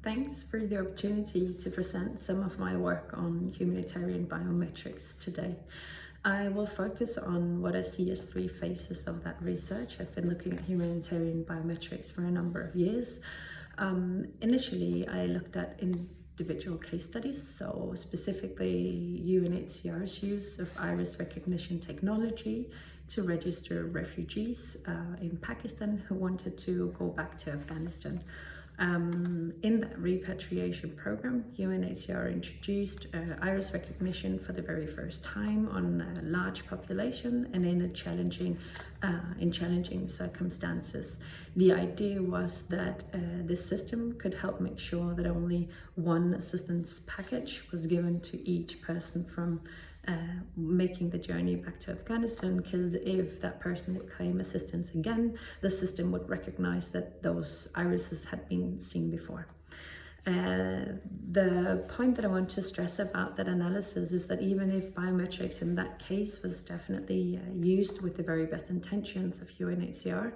Thanks for the opportunity to present some of my work on humanitarian biometrics today. I will focus on what I see as three phases of that research. I've been looking at humanitarian biometrics for a number of years. Initially, I looked at individual case studies, so specifically UNHCR's use of iris recognition technology to register refugees in Pakistan who wanted to go back to Afghanistan. In that repatriation program, UNHCR introduced iris recognition for the very first time on a large population and in challenging circumstances. The idea was that this system could help make sure that only one assistance package was given to each person from making the journey back to Afghanistan, because if that person would claim assistance again, the system would recognize that those irises had been seen before. The point that I want to stress about that analysis is that even if biometrics in that case was definitely used with the very best intentions of UNHCR,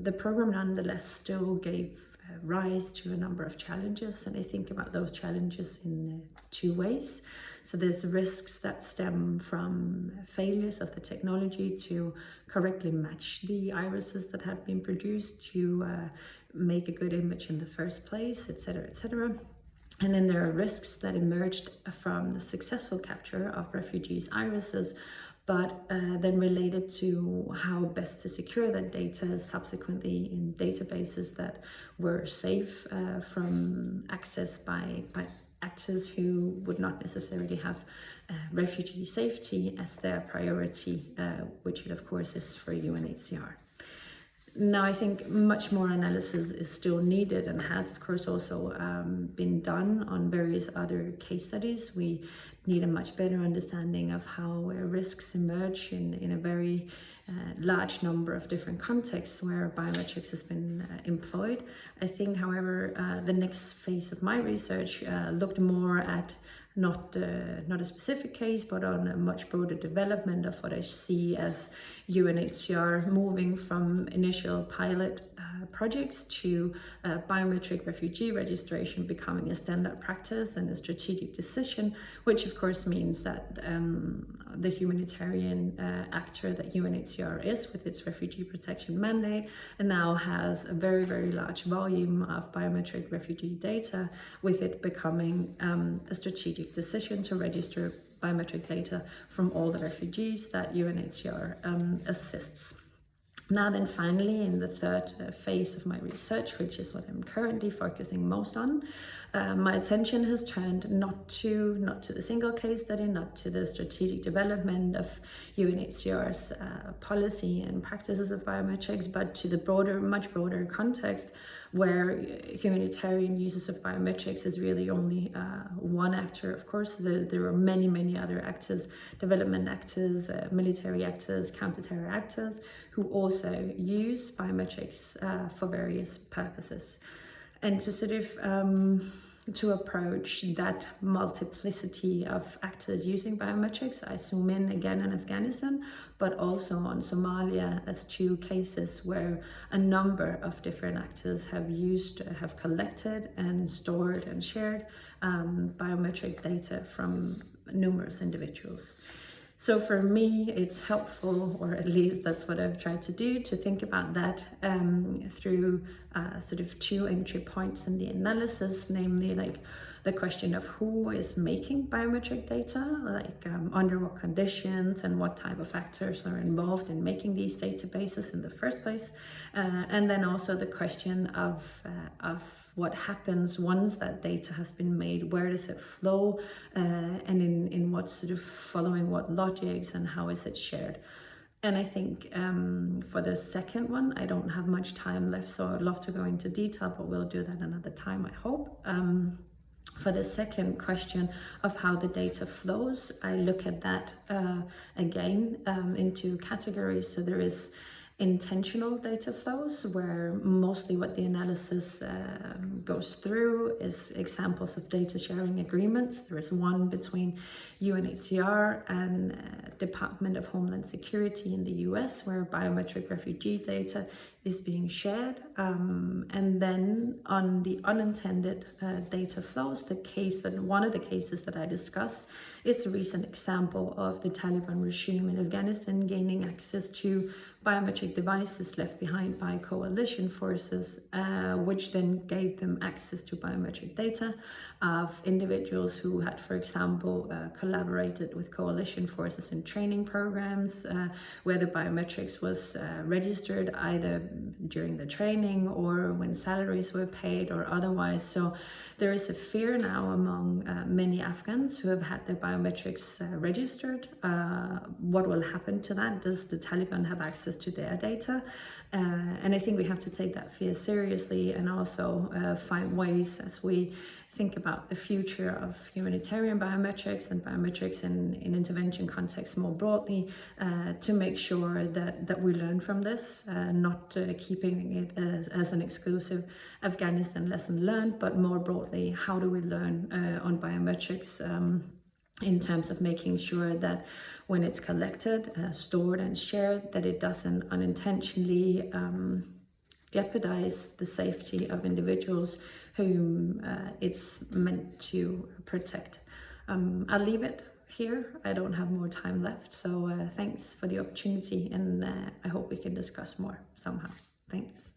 the program nonetheless still gave rise to a number of challenges, and I think about those challenges in two ways. So there's risks that stem from failures of the technology to correctly match the irises that have been produced to make a good image in the first place, etc., etc. And then there are risks that emerged from the successful capture of refugees' irises, but then related to how best to secure that data subsequently in databases that were safe from access by actors who would not necessarily have refugee safety as their priority, which it of course is for UNHCR. Now, I think much more analysis is still needed and has, of course, also been done on various other case studies. We need a much better understanding of how risks emerge in a very large number of different contexts where biometrics has been employed. I think, however, the next phase of my research looked more at not a specific case, but on a much broader development of what I see as UNHCR moving from initial pilot projects to biometric refugee registration becoming a standard practice and a strategic decision, which of course means that the humanitarian actor that UNHCR is with its refugee protection mandate and now has a very, very large volume of biometric refugee data, with it becoming a strategic decision to register biometric data from all the refugees that UNHCR assists. Now then, finally, in the third phase of my research, which is what I'm currently focusing most on, my attention has turned not to the single case study, not to the strategic development of UNHCR's policy and practices of biometrics, but to the broader, much broader context where humanitarian uses of biometrics is really only one actor. Of course, there are many, many other actors, development actors, military actors, counter-terror actors, who also use biometrics for various purposes. And to sort of to approach that multiplicity of actors using biometrics, I zoom in again on Afghanistan, but also on Somalia as two cases where a number of different actors have collected and stored and shared biometric data from numerous individuals. So for me, it's helpful, or at least that's what I've tried to do, to think about that through sort of two entry points in the analysis, namely like the question of who is making biometric data, like under what conditions and what type of actors are involved in making these databases in the first place, and then also the question of what happens once that data has been made, where does it flow, and in what sort of following what logics, and how is it shared. And I think for the second one, I don't have much time left, so I'd love to go into detail, but we'll do that another time, I hope. For the second question of how the data flows, I look at that again in two categories. So there is intentional data flows, where mostly what the analysis goes through is examples of data sharing agreements. There is one between UNHCR and Department of Homeland Security in the US, where biometric refugee data is being shared. And then on the unintended data flows, one of the cases that I discuss is the recent example of the Taliban regime in Afghanistan gaining access to biometric devices left behind by coalition forces, which then gave them access to biometric data of individuals who had, for example, collaborated with coalition forces in training programs, where the biometrics was registered either during the training or when salaries were paid or otherwise. So there is a fear now among many Afghans who have had their biometrics registered. What will happen to that? Does the Taliban have access to their data? And I think we have to take that fear seriously, and also find ways, as we think about the future of humanitarian biometrics and biometrics in intervention contexts more broadly, to make sure that we learn from this, not keeping it as an exclusive Afghanistan lesson learned, but more broadly, how do we learn on biometrics in terms of making sure that when it's collected, stored and shared, that it doesn't unintentionally jeopardize the safety of individuals whom it's meant to protect. I'll leave it here. I don't have more time left, so thanks for the opportunity, and I hope we can discuss more somehow. Thanks.